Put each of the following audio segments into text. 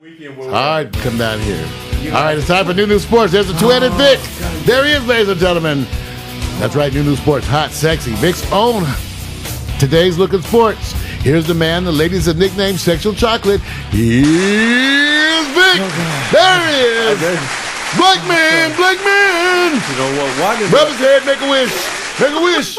All right, come down here. All right, it's time for New Sports. There's the two-headed Vic. There he is, ladies and gentlemen. That's right, New Sports, hot, sexy. Vic's own today's look at sports. Here's the man the ladies have nicknamed Sexual Chocolate. Here's Vic. There he is. Black man. You know what? Why did Rub his head, make a wish. Make a wish.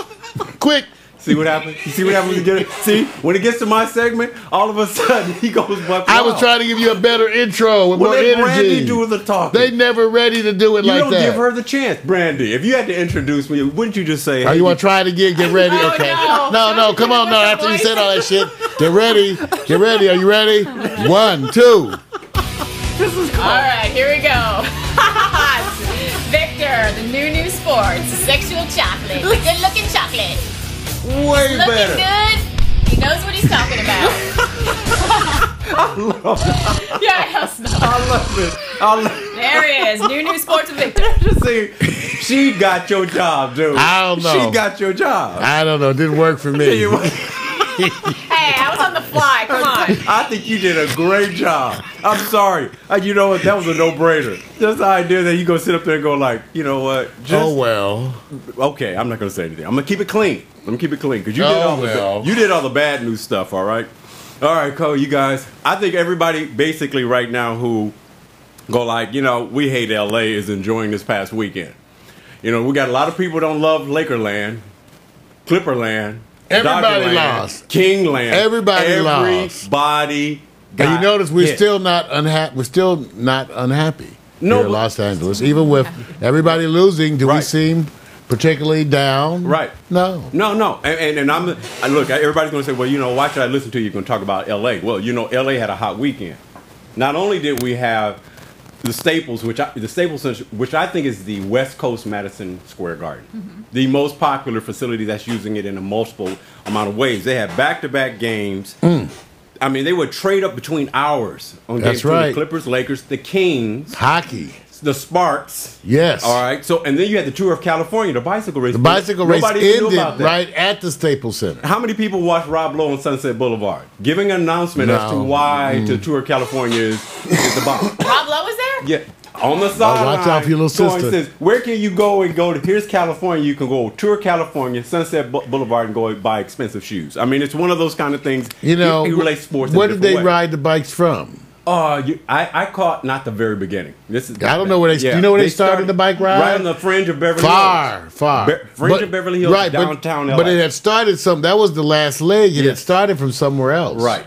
Quick. See what happened? You see what happened when you get it? See, when it gets to my segment, all of a sudden he goes buck. I was trying to give you a better intro with more energy. Brandy do the talking. They never ready to do it like that. You don't give her the chance, Brandy. If you had to introduce me, wouldn't you just say, hey, you want to try it again? Get ready. Okay. No, come on. No, after you said all that shit, get ready. Get ready. Are you ready? 1, 2. This is cool. All right, here we go. Victor, the new Sports, Sexual Chocolate, the good-looking chocolate. Way better. Good. He knows what he's talking about. I love it. Yes. I love it. There he is. New Sports with Victor. Just see, she got your job, dude. I don't know. She got your job. I don't know. It didn't work for me. Hey, I was on the fly. Come on. I think you did a great job. I'm sorry. You know what? That was a no-brainer. Just the idea that you go sit up there and go like, you know what? Oh, well. Okay, I'm not going to say anything. I'm going to keep it clean. Let me keep it clean. Because you did all the bad news stuff, all right? All right, Cole, you guys. I think everybody basically right now who go like, you know, we hate L.A. is enjoying this past weekend. You know, we got a lot of people who don't love Lakerland, Clipperland, Everybody Dodgerland, lost. Kingland. Everybody lost. Everybody But you notice we're hit. still not unhappy. We're still not unhappy No, here in Los Angeles. Even with everybody losing, do we Right. seem particularly down? Right. No. And look, everybody's going to say, well, you know, why should I listen to you? You're going to talk about L.A. Well, you know, L.A. had a hot weekend. Not only did we have the Staples, which I think is the West Coast Madison Square Garden, the most popular facility that's using it in a multiple amount of ways. They had back-to-back games. I mean, they would trade up between hours on games between the Clippers, Lakers, the Kings, hockey, the Sparks. Yes. All right. So, and then you had the Tour of California, the bicycle race. The bicycle race Nobody knew about ended that. right at the Staples Center. How many people watched Rob Lowe on Sunset Boulevard giving an announcement as to why the Tour of California is the bomb? Rob Lowe was there? Yeah. On the sideline. Watch out for your little sister. Says, where can you go and go to? Here's California. You can go tour California, Sunset Boulevard, and go buy expensive shoes. I mean, it's one of those kind of things. You know, he relates sports. Where did they way. ride the bikes from? I caught not the very beginning. I don't know where they. Yeah, you know where they started the bike ride? Right on the fringe of Beverly Hills. Far. Fringe of Beverly Hills, right, downtown LA. But it had started that was the last leg. It had started from somewhere else. Right.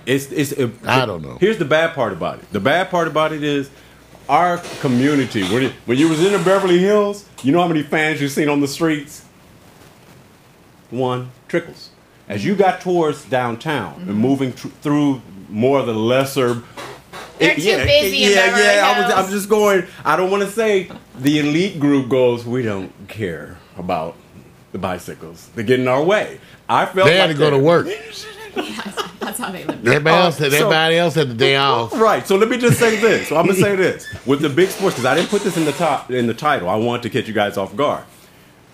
I don't know. Here's the bad part about it. The bad part about it is our community. When you was in the Beverly Hills, you know how many fans you've seen on the streets? One, trickles. As you got towards downtown and moving through more of the lesser. They're too busy in Beverly Hills. I'm just going. I don't want to say the elite group goes, we don't care about the bicycles. They get in our way. I felt they had to go to work. That's how they live. Everybody else had the day off. Right. So let me just say this. So I'm gonna say this with the big sports, because I didn't put this in the title. I wanted to catch you guys off guard.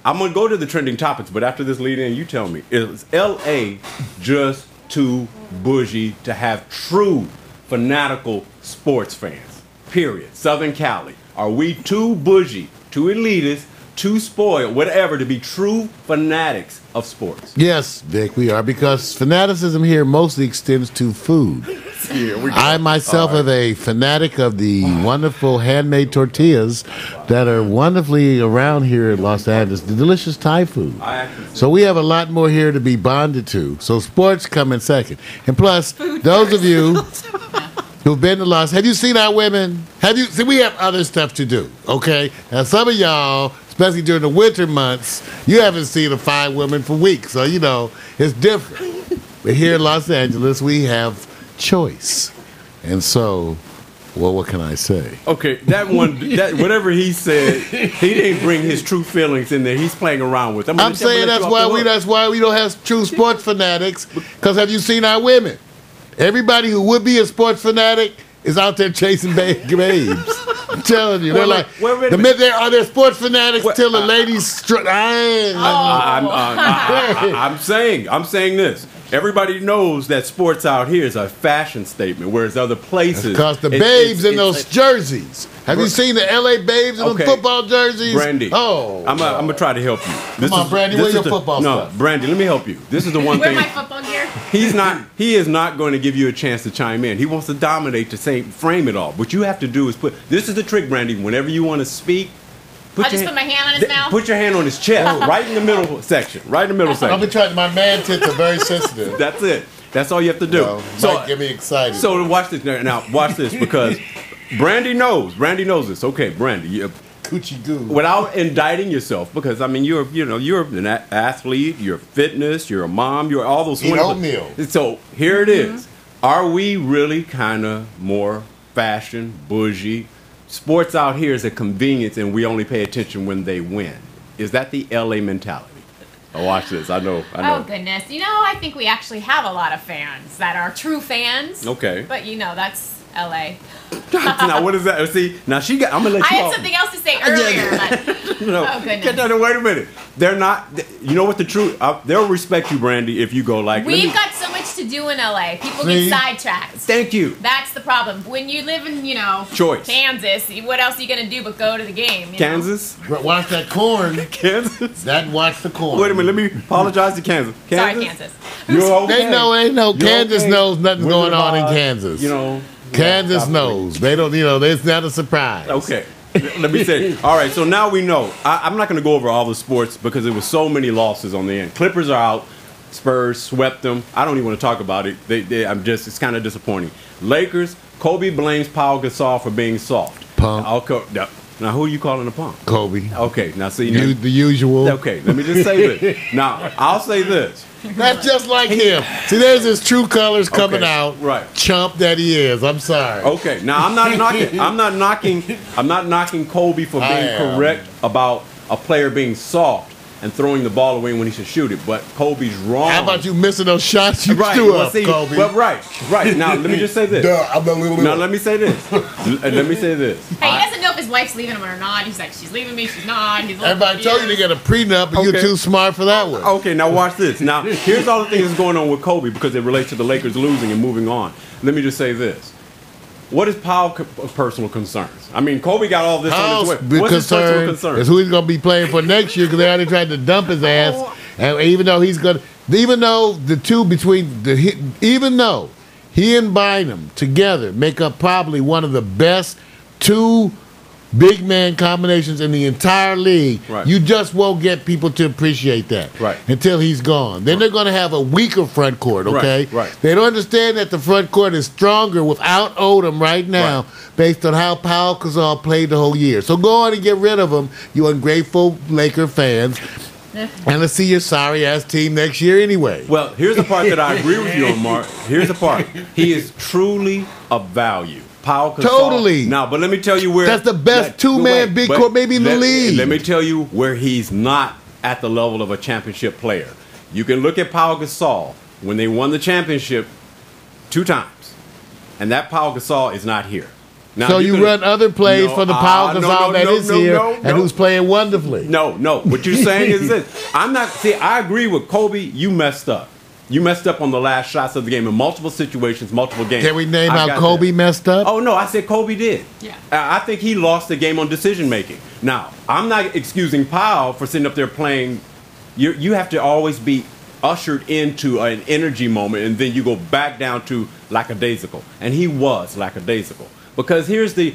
I'm gonna go to the trending topics, but after this lead in, you tell me, is LA just too bougie to have true fanatical sports fans? Period. Southern Cali. Are we too bougie, too elitist, too spoiled, whatever, to be true fanatics of sports? Yes, Vic, we are, because fanaticism here mostly extends to food. I myself am a fanatic of the wonderful handmade tortillas that are wonderfully around here in Los Angeles, the delicious Thai food. So we have a lot more here to be bonded to. So sports come in second. And plus, those of you who've been to Los, have you seen our women? See, we have other stuff to do, okay? Now, some of y'all, especially during the winter months, you haven't seen a fine woman for weeks, so, you know, it's different. But here in Los Angeles, we have choice. And so, well, what can I say? Okay, whatever he said, he didn't bring his true feelings in there. He's playing around with them. I'm saying that's why we don't have true sports fanatics, because have you seen our women? Everybody who would be a sports fanatic is out there chasing babes. I'm telling you, they're like they're sports fanatics till the ladies. I'm saying this. Everybody knows that sports out here is a fashion statement, whereas other places. Because the babes in those jerseys. Have you seen the LA babes in those football jerseys? Brandy. Oh. I'm gonna try to help you. Come on, Brandy, where's your football stuff? No, Brandy, let me help you. This is the one thing. Where my football gear? He is not going to give you a chance to chime in. He wants to dominate to frame it all. What you have to do is this is the trick, Brandy. Whenever you want to speak, I'll just put my hand on his mouth? Put your hand on his chest, right in the middle section. Right in the middle section. I'll be trying. My man tits are very sensitive. That's it. That's all you have to do. Might get me excited. So watch this now. Watch this because Brandy knows. Brandy knows this. Okay, Brandy. Coochie goo. Without indicting yourself, because I mean you're an athlete, you're fitness, you're a mom, you're all those. Eat oatmeal. So here it is. Are we really kind of more fashion, bougie? Sports out here is a convenience, and we only pay attention when they win. Is that the LA mentality? Oh, watch this. I know. Oh, goodness. I think we actually have a lot of fans that are true fans. Okay. But, that's LA. Now, what is that? See, now I'm going to let you I had something else to say earlier, but... No. Oh, goodness. Wait a minute. They're not... You know what the truth... they'll respect you, Brandy, if you go like... We've got so much to do in LA. People get sidetracked. Thank you. That's the problem. When you live in, Choice. Kansas, what else are you going to do but go to the game? Kansas? Watch that corn. Kansas? Watch the corn. Wait a minute. Let me apologize to Kansas. Sorry, Kansas. You're okay. They know. Kansas knows nothing's going on in Kansas. Kansas knows. They don't, it's not a surprise. Okay. Let me say. All right, so now we know. I'm not going to go over all the sports because there was so many losses on the end. Clippers are out. Spurs swept them. I don't even want to talk about it. It's kind of disappointing. Lakers, Kobe blames Paul Gasol for being soft. Punk. Now, who are you calling a punk? Kobe. Okay, now see. The usual. Okay, let me just say this. Now, I'll say this. That's just like him. See, there's his true colors coming out. Right. Chump that he is. I'm sorry. Okay. Now I'm not knocking Kobe for being correct about a player being soft and throwing the ball away when he should shoot it. But Kobe's wrong. How about you missing those shots you threw up, Kobe? Well, right. Now let me just say this. Now let me say this. Hey, he doesn't know if his wife's leaving him or not. He's like, she's leaving me, she's not. Everybody told you to get a prenup, but you're too smart for that one. Okay, now watch this. Now, here's all the things that's going on with Kobe because it relates to the Lakers losing and moving on. Let me just say this. What is Paul's personal concerns? I mean, Kobe got all this on his way. What's his personal concerns? Is who he's going to be playing for next year because they already tried to dump his ass. And even though he and Bynum together make up probably one of the best two big man combinations in the entire league, you just won't get people to appreciate that until he's gone. Then they're going to have a weaker front court, okay? They don't understand that the front court is stronger without Odom right now based on how Paul Gasol played the whole year. So go on and get rid of him, you ungrateful Laker fans. And let's see your sorry-ass team next year anyway. Well, here's the part that I agree with you on, Mark. Here's the part. He is truly of value. Paul Gasol. Totally. Now, but let me tell you where... That's the best two-man big court maybe in the league. Let me tell you where he's not at the level of a championship player. You can look at Paul Gasol when they won the championship 2 times. And that Paul Gasol is not here. Now, so you run other plays for the Paul Gasol that is here and who's playing wonderfully. No. What you're saying is this. I agree with Kobe. You messed up. You messed up on the last shots of the game in multiple situations, multiple games. Can we name how Kobe messed up? Oh, no, I said Kobe did. Yeah. I think he lost the game on decision-making. Now, I'm not excusing Powell for sitting up there playing. You have to always be ushered into an energy moment, and then you go back down to lackadaisical. And he was lackadaisical. Because here's the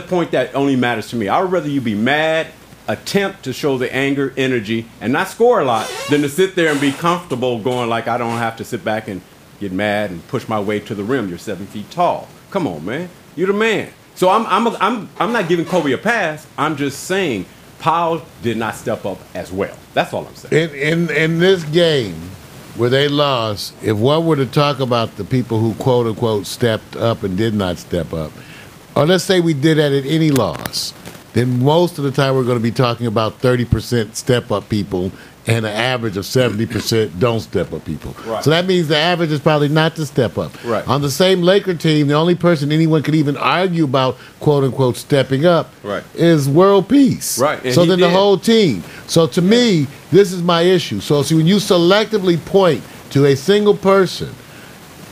point that only matters to me. I would rather you be mad, attempt to show the anger, energy, and not score a lot than to sit there and be comfortable going like I don't have to sit back and get mad and push my way to the rim. You're 7 feet tall. Come on, man. You're the man. So I'm not giving Kobe a pass. I'm just saying Powell did not step up as well. That's all I'm saying. In this game where they lost, if one were to talk about the people who quote unquote stepped up and did not step up, or let's say we did that at any loss, then most of the time we're going to be talking about 30% step-up people and an average of 70% don't step up people. Right. So that means the average is probably not to step up. Right. On the same Laker team, the only person anyone could even argue about quote-unquote stepping up is world peace. Right. And so then the whole team. So to me, this is my issue. So see, when you selectively point to a single person,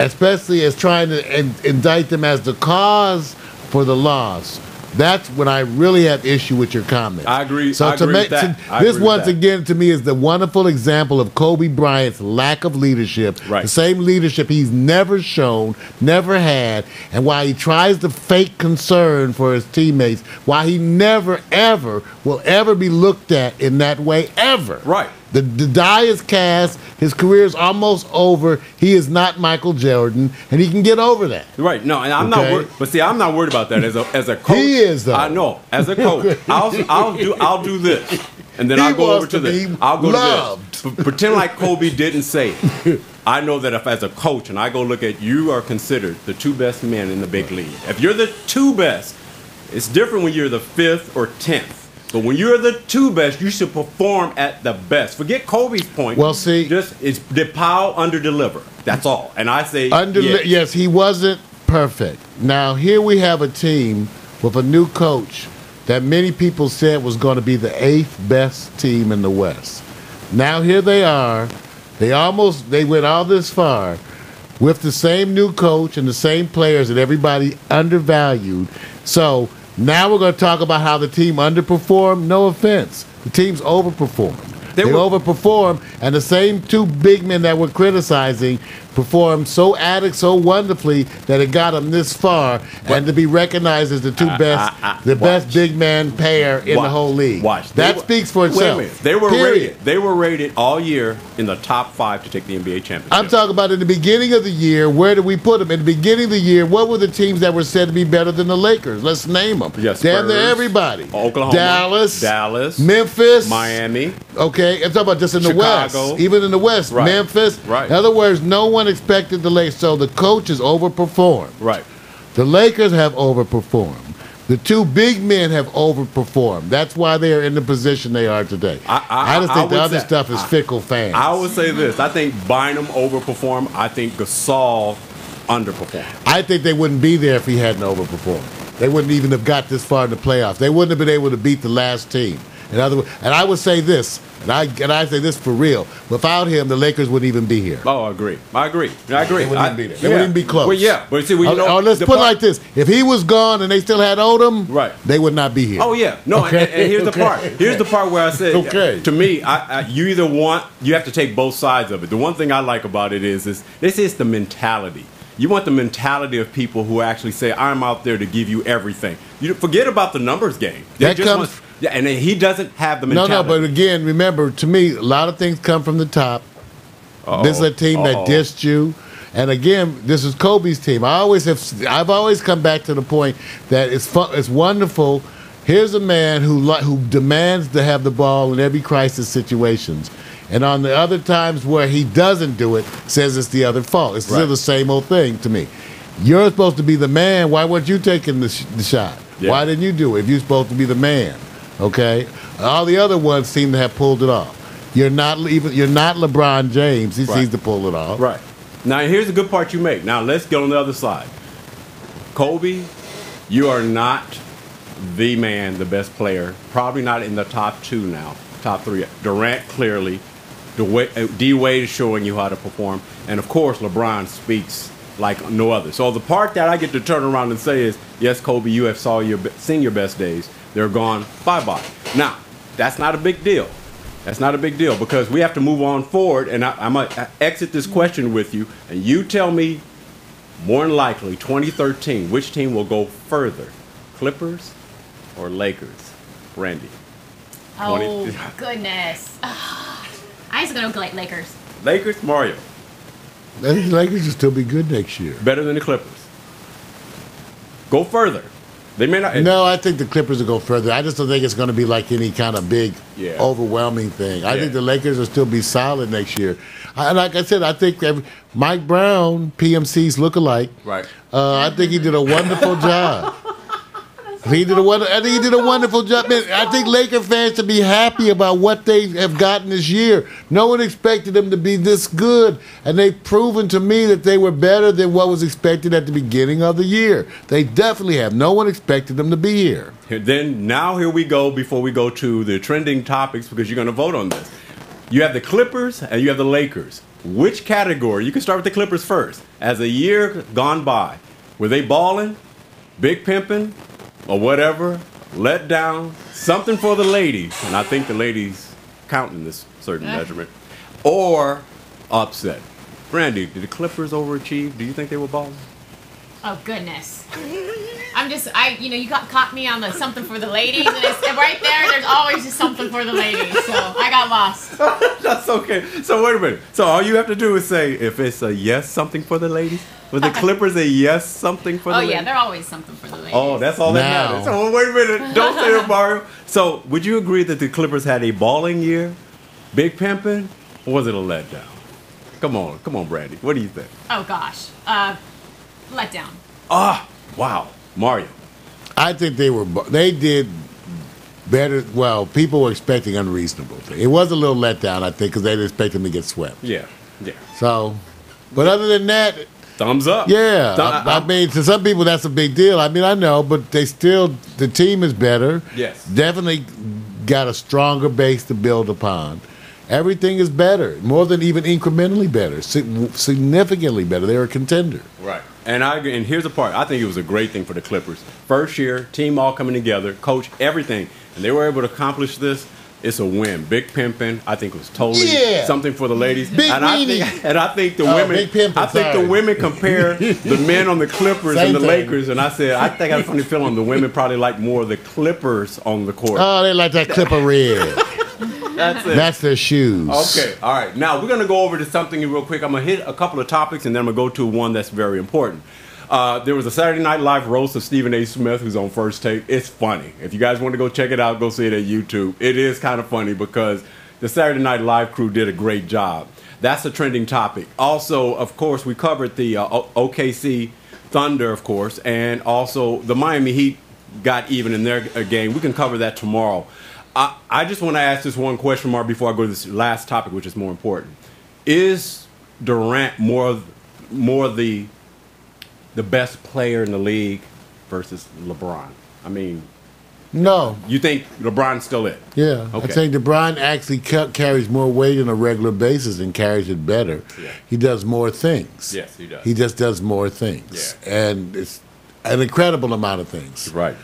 especially as trying to indict them as the cause for the loss, that's when I really have issue with your comment. I agree. So I agree with that. This once again to me is the wonderful example of Kobe Bryant's lack of leadership. Right. The same leadership he's never shown, never had, and why he tries to fake concern for his teammates, why he never ever will ever be looked at in that way ever. Right. The die is cast. His career is almost over. He is not Michael Jordan, and he can get over that. Right. No, and I'm not worried. But see, I'm not worried about that as a coach. He is though. I know. As a coach, I'll do this, and then I'll go over to this. I'll go loved. to this. Pretend like Kobe didn't say it. I know that if as a coach, and I go look at you are considered the 2 best men in the big league. If you're the 2 best, it's different when you're the 5th or 10th. But when you're the 2 best, you should perform at the best. Forget Kobe's point. Well, see, it's the pile under deliver. That's all. And I say yes, he wasn't perfect. Now here we have a team with a new coach that many people said was going to be the 8th best team in the West. Now here they are. They went all this far with the same new coach and the same players that everybody undervalued. So now we're going to talk about how the team underperformed. No offense. The team's overperformed. They overperformed, and the same 2 big men that we're criticizing performed so wonderfully that it got them this far, and to be recognized as the 2 best, best big man pair in the whole league. That speaks for itself. Wait a minute. They were rated all year in the top 5 to take the NBA championship. I'm talking about in the beginning of the year. Where did we put them? In the beginning of the year, what were the teams that were said to be better than the Lakers? Let's name them. Yes, damn near everybody. Oklahoma, Dallas, Memphis, Miami. Okay, I'm talking about just in the Chicago. West. Even in the West, Right. Memphis. Right. In other words, no one expected the Lakers. So the coaches overperformed. Right. The Lakers have overperformed. The 2 big men have overperformed. That's why they are in the position they are today. I just think the other stuff is fickle fans. I would say this. I think Bynum overperformed. I think Gasol underperformed. I think they wouldn't be there if he hadn't overperformed. They wouldn't even have got this far in the playoffs. They wouldn't have been able to beat the last team. In other words, and I would say this, and I say this for real. Without him, the Lakers wouldn't even be here. Oh, I agree. They wouldn't even be there. They wouldn't even be close. Well, yeah, but see, let's put it like this: if he was gone and they still had Odom, right, they would not be here. Oh yeah, no. Okay. And here's the part. Here's the part where I said, to me, you have to take both sides of it. The one thing I like about it is this is the mentality. You want the mentality of people who actually say, "I'm out there to give you everything." You forget about the numbers game. Yeah, and he doesn't have the mentality. No, but again, remember, to me, a lot of things come from the top. This is a team that dissed you. And again, this is Kobe's team. I've always come back to the point that it's wonderful. Here's a man who demands to have the ball in every crisis situations. And on the other times where he doesn't do it, says it's the other fault. It's still the same old thing to me. You're supposed to be the man. Why weren't you taking the shot? Yeah. Why didn't you do it if you're supposed to be the man? Okay, all the other ones seem to have pulled it off. You're not LeBron James. He seems to pull it off. Right. Now here's the good part you make. Now let's get on the other side. Kobe, you are not the man, the best player. Probably not in the top 2 now. Top 3. Durant clearly. D Wade is showing you how to perform, and of course LeBron speaks like no other. So the part that I get to turn around and say is, yes, Kobe, you have seen your best days. They're gone. Bye-bye. Now, that's not a big deal. That's not a big deal because we have to move on forward, and I'm going to exit this question with you, and you tell me, more than likely, 2013, which team will go further, Clippers or Lakers? Randy. Oh, goodness. I was going to go like Lakers. Lakers, Mario. I think the Lakers will still be good next year. Better than the Clippers. Go further. They may not. No, I think the Clippers will go further. I just don't think it's going to be like any kind of big, overwhelming thing. I think the Lakers will still be solid next year. Like I said, I think Mike Brown, PMC's lookalike. Right. I think he did a wonderful job. I think he did a wonderful job. Man, I think Laker fans should be happy about what they have gotten this year. No one expected them to be this good, and they've proven to me that they were better than what was expected at the beginning of the year. They definitely have. No one expected them to be here. Now here we go before we go to the trending topics because you're going to vote on this. You have the Clippers and you have the Lakers. which category, you can start with the Clippers first. As a year gone by, were they balling, big pimping, or whatever, let down, something for the ladies, and I think the ladies count in this certain measurement, or upset? Brandy, did the Clippers overachieve? Do you think they were balling? Oh, goodness. You caught me on the something for the ladies, and it's right there's always just something for the ladies, so I got lost. That's okay. So wait a minute. So all you have to do is say, if it's a yes, something for the ladies? Was the Clippers a yes, something for the ladies? Oh, yeah, they're always something for the ladies. Oh, that's all that matters. So wait a minute. Don't say it, Mario. So would you agree that the Clippers had a balling year? Big pimping? Or was it a letdown? Come on, Brandy. What do you think? Oh, gosh. Letdown. Wow. Mario. I think they did better. Well, people were expecting unreasonable things. It was a little letdown, I think, because they didn't expect them to get swept. Yeah. So, but other than that, thumbs up. Yeah. I mean, to some people, that's a big deal. I mean, I know, but the team is better. Yes. Definitely got a stronger base to build upon. Everything is better, more than even incrementally better, significantly better. They're a contender. Right. And here's the part. I think it was a great thing for the Clippers. First year, team all coming together, coach, everything. And they were able to accomplish this. It's a win. Big pimping. I think it was totally something for the ladies. I think the women compare the men on the Clippers and the Lakers. And I said, I think I have a funny feeling the women probably like more of the Clippers on the court. Oh, they like that Clipper red. That's it. That's their shoes. Okay, all right. Now, we're going to go over to something real quick. I'm going to hit a couple of topics, and then I'm going to go to one that's very important. There was a Saturday Night Live roast of Stephen A. Smith, who's on First Take. It's funny. If you guys want to go check it out, go see it at YouTube. It is kind of funny because the Saturday Night Live crew did a great job. That's a trending topic. Also, of course, we covered the OKC Thunder, of course, and also the Miami Heat got even in their game. We can cover that tomorrow. I just want to ask this one question, Mark, before I go to this last topic, which is more important. Is Durant more the best player in the league versus LeBron? I mean, no. You think LeBron's still it? Yeah. Okay. I think LeBron actually carries more weight on a regular basis and carries it better. Yeah. He does more things. Yes, he does. He just does more things. Yeah. And it's an incredible amount of things. Right.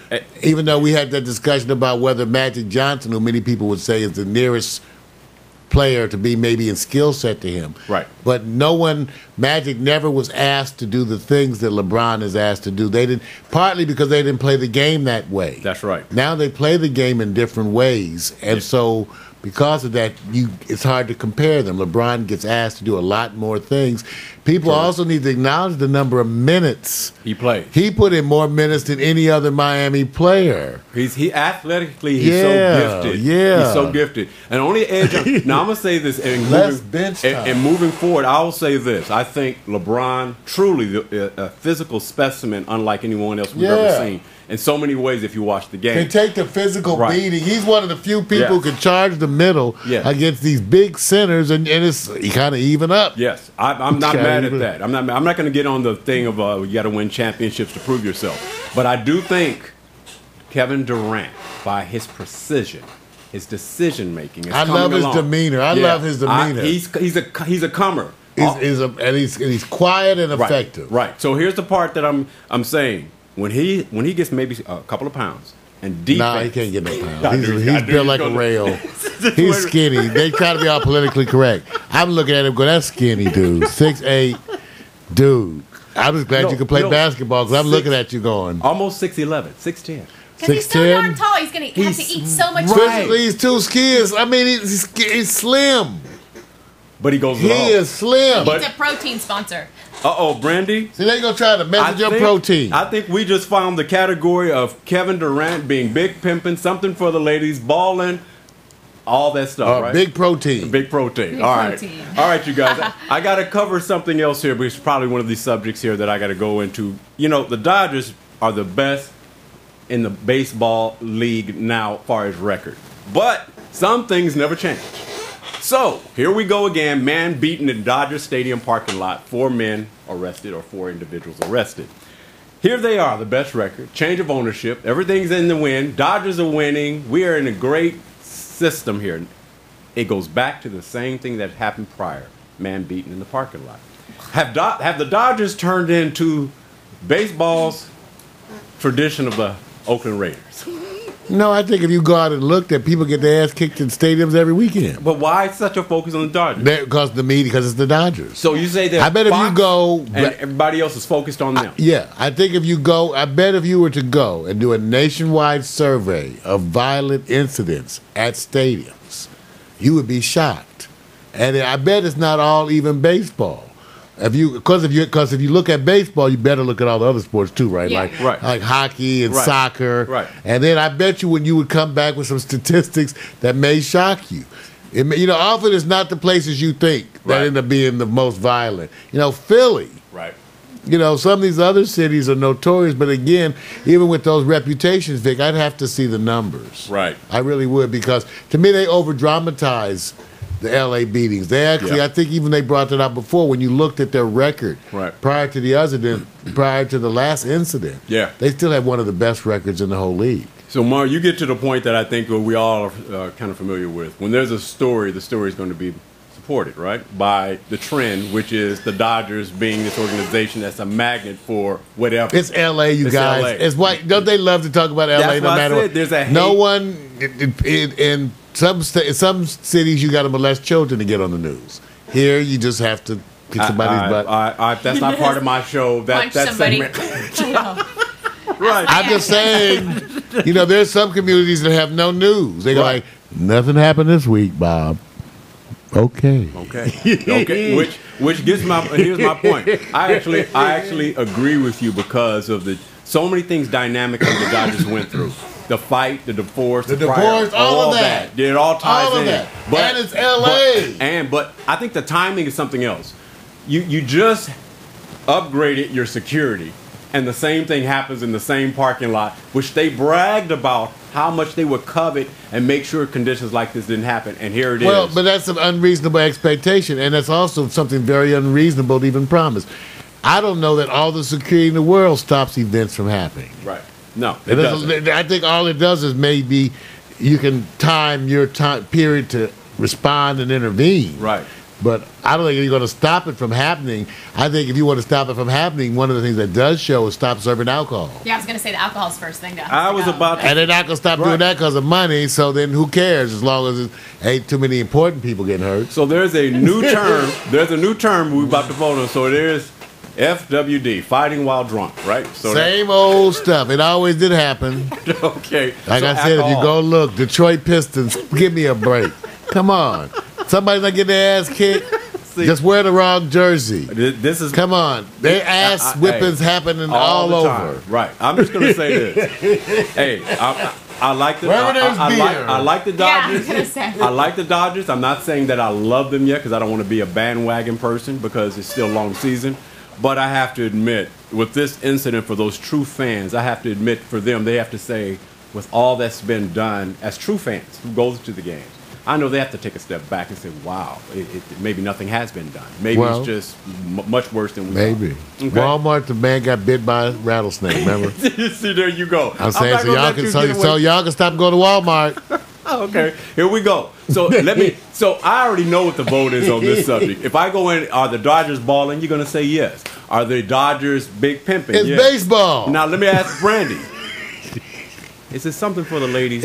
Even though we had that discussion about whether Magic Johnson, who many people would say is the nearest player to be maybe in skill set to him. Right. But Magic never was asked to do the things that LeBron is asked to do. They didn't, partly because they didn't play the game that way. That's right. Now they play the game in different ways. And so because of that, it's hard to compare them. LeBron gets asked to do a lot more things. People also need to acknowledge the number of minutes he played. He put in more minutes than any other Miami player. He athletically, he's so gifted. Yeah, he's so gifted. And only edge. Now I'm gonna say this. And moving forward, I'll say this. I think LeBron truly a physical specimen, unlike anyone else we've ever seen. In so many ways, if you watch the game. Can take the physical beating. He's one of the few people who can charge the middle against these big centers, and he kind of even up. Yes, I'm not mad at that. I'm not going to get on the thing of you got to win championships to prove yourself. But I do think Kevin Durant, by his precision, his decision making, I love his demeanor. I love his demeanor. He's a comer. He's quiet and effective. Right. So here's the part that I'm saying. When he gets maybe a couple of pounds and defense. Nah, he can't get no pounds. He's built like a rail. He's skinny. They try to be all politically correct. I'm looking at him going, that's skinny, dude. 6'8", dude. I'm just glad you can play basketball because I'm looking at you going. Almost 6'11", 6'10". Because he's so darn tall, he's going to have to eat so much. Physically, he's too skinny. I mean, he's slim. But he goes. He is slim. He's a protein sponsor. Brandy. See, they gonna try to message your protein. I think we just found the category of Kevin Durant being big pimping, something for the ladies, balling, all that stuff, right? Big protein. Big protein. All right, you guys. I got to cover something else here, because it's probably one of these subjects here that I got to go into. You know, the Dodgers are the best in the baseball league now, as far as record, but some things never change. So, here we go again. Man beaten in Dodger Stadium parking lot. 4 men arrested, or 4 individuals arrested. Here they are, the best record. Change of ownership. Everything's in the win. Dodgers are winning. We are in a great system here. It goes back to the same thing that happened prior. man beaten in the parking lot. Have the Dodgers turned into baseball's tradition of the Oakland Raiders? No, I think if you go out and look, that people get their ass kicked in stadiums every weekend. But why such a focus on the Dodgers? Because the media, because it's the Dodgers. So you say that I bet if you go, and everybody else is focused on them. I think if you go, I bet if you were to go and do a nationwide survey of violent incidents at stadiums, you would be shocked. And I bet it's not all even baseball. Because if you look at baseball, you better look at all the other sports too, right? Yeah. Like hockey and soccer. Right. And then I bet you when you would come back with some statistics that may shock you. Often it's not the places you think that end up being the most violent. Philly. Right. Some of these other cities are notorious, but again, even with those reputations, Vic, I'd have to see the numbers. Right. I really would, because to me they over-dramatize the L.A. beatings. They actually, I think even they brought that up before, when you looked at their record prior to the last incident, they still had one of the best records in the whole league. So, Mar, you get to the point that I think we all are kind of familiar with. When there's a story, the story is going to be supported, right, by the trend, which is the Dodgers being this organization that's a magnet for whatever. It's L.A., you guys. LA. It's why don't they love to talk about L.A. That's no why matter I said what? there's a hate. No one in some cities you got to molest children to get on the news. Here you just have to kick somebody's butt. That's not part of my show. Punch somebody. Right. I'm just saying, there's some communities that have no news. They go like, nothing happened this week, Bob. Okay. Which gets here's my point. I actually agree with you because of so many things dynamic that the Dodgers went through. The fight, the divorce, all of that. It all ties in. That. And it's L.A. But I think the timing is something else. You just upgraded your security, and the same thing happens in the same parking lot, which they bragged about how much they would covet and make sure conditions like this didn't happen. And here it is. Well, but that's an unreasonable expectation, and that's also something very unreasonable to even promise. I don't know that all the security in the world stops events from happening. Right. No, it doesn't. I think all it does is maybe you can time your time period to respond and intervene. Right. But I don't think you're going to stop it from happening. I think if you want to stop it from happening, one of the things that does show is stop serving alcohol. Yeah, I was going to say the alcohol's first thing. And they're not going to stop doing that because of money, so then who cares as long as it ain't too many important people getting hurt. So there's a new term. There's a new term we're about to vote on. So there's FWD, fighting while drunk, right? So same old stuff. It always did happen. Okay. Like I said, if you go look, Detroit Pistons, give me a break. Come on. Somebody's not getting their ass kicked. Just wear the wrong jersey. This is come on. Their ass whippings happening all over. Right. I'm just gonna say this. Hey, I like the I like the Dodgers. Yeah, I like the Dodgers. I'm not saying that I love them yet because I don't want to be a bandwagon person because it's still a long season. But I have to admit, with this incident, for those true fans, I have to admit for them, they have to say, with all that's been done, as true fans who goes to the games, I know they have to take a step back and say, wow, maybe nothing has been done. Maybe it's just much worse than we thought. Maybe. Okay. Walmart, the man got bit by a rattlesnake, remember? See, there you go. I'm saying, so y'all can stop going to Walmart. Oh, okay, here we go. So I already know what the vote is on this subject. If I go in, are the Dodgers balling? You're going to say yes. Are the Dodgers big pimping? It's baseball. Now let me ask Brandy. Is it something for the ladies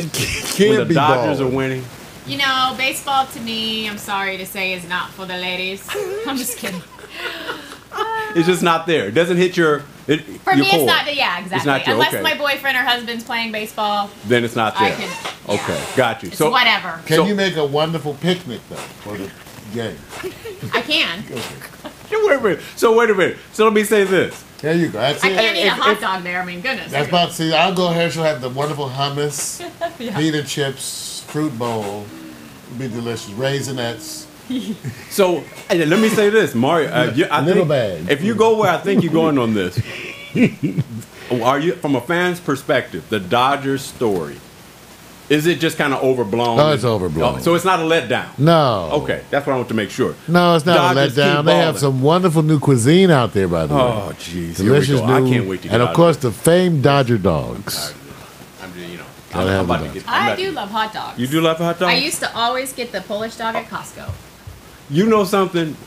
when the Dodgers are winning? Baseball to me, I'm sorry to say, is not for the ladies. I'm just kidding. It's just not there. It doesn't hit your. For me, it's not. Yeah, exactly. It's not Unless my boyfriend or husband's playing baseball, then it's not there. Okay, got you. So whatever. Can you make a wonderful picnic though for the game? I can. Wait a minute. So let me say this. There you go. That's I can't eat a hot dog there. I mean, goodness. That's about to see. I'll go ahead. She'll have the wonderful hummus, meat and chips, fruit bowl. It'll be delicious. Raisinets. So let me say this, Mario. If you go where I think you're going on this, are you, from a fan's perspective, the Dodgers story? Is it just kind of overblown? Oh, it's overblown. So it's not a letdown? No. Okay, that's what I want to make sure. No, it's not Dodgers a letdown. They have some wonderful new cuisine out there, by the way. Oh, jeez. Delicious new. I can't wait to get and, of course, the famed Dodger dogs. I do love hot dogs. You do love hot dogs? I used to always get the Polish dog at Costco. You know something?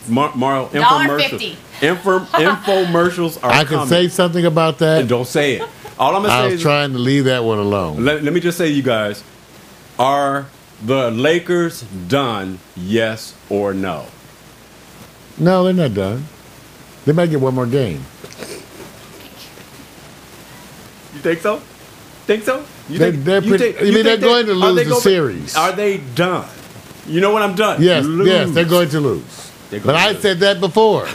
Mario, $1.50. Infomercials are I coming. can say something about that. And don't say it. All I'm going to say I was is... trying to leave that one alone. Let me just say, you guys, are the Lakers done, yes or no? No, they're not done. They might get one more game. You think so? Think so? They're going to lose the series. Are they done? You know what I'm done? Yes, they're going to lose. But I said that before.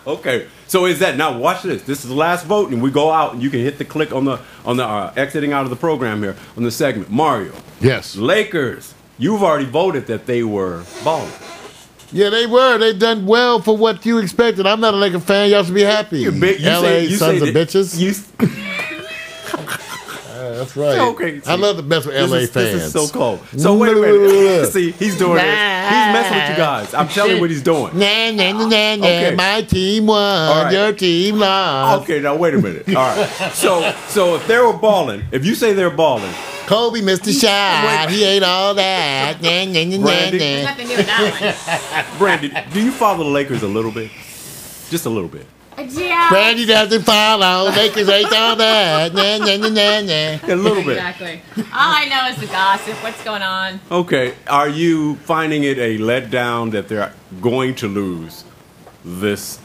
Okay, so is that now? Watch this. This is the last vote, and we go out, and you can hit the click on the exiting out of the program here on the segment. Mario, yes, Lakers. You've already voted that they were balling. Yeah, they were. They done well for what you expected. I'm not a Laker fan. Y'all should be happy. LA sons of bitches. That's right. Okay, I love the best with LA fans. This is so cold. So wait a minute. See, he's doing this. He's messing with you guys. I'm telling you what he's doing. Okay. My team won. Right. Your team lost. Okay, now wait a minute. All right. So if they were balling, if you say they're balling, Kobe missed the shot. He ate all that. There's nothing new with that one. Brandy, do you follow the Lakers a little bit? Just a little bit. Yeah. Brandy doesn't follow. Lakers ate all that. A little bit. Exactly. All I know is the gossip. What's going on? Okay. Are you finding it a letdown that they're going to lose this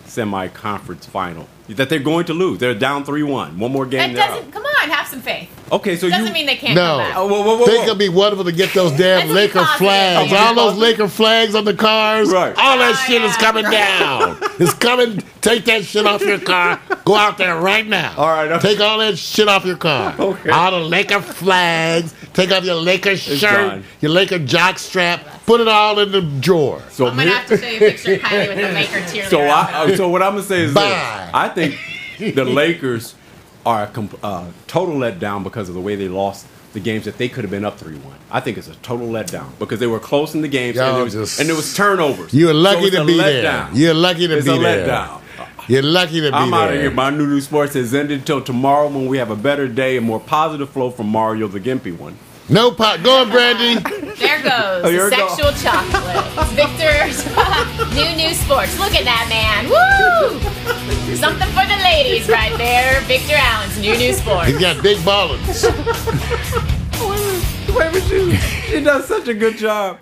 semi-conference final? That they're going to lose. They're down 3-1. One more game. That doesn't. Come on, have some faith. Okay, so doesn't mean they can't come back. Whoa. Think it'll be wonderful to get those damn Laker flags. All those Laker flags on the cars. Right. All that shit is coming down. It's coming. Take that shit off your car. Go out there right now. All right. Take all that shit off your car. Okay. All the Laker flags. Take off your Laker shirt, your Laker jock strap. Put it all in the drawer. So I'm gonna have to show you a picture of Kylie with the Laker cheerleader. So what I'm gonna say is this. Bye. I think the Lakers are a total letdown because of the way they lost the games that they could have been up 3-1. I think it's a total letdown because they were close in the games and there was turnovers. You're lucky to be there. You're lucky to be there. It's a letdown. You're lucky to be there. I'm out of here. My New Sports has ended until tomorrow when we have a better day and more positive flow from Mario the Gimpy one. No pot. Go on, Brandy. There goes the sexual chocolate. Victor's new sports. Look at that man. Woo! Something for the ladies right there. Victor Allen's new sports. He's got big ballers. Wait a minute. She does such a good job.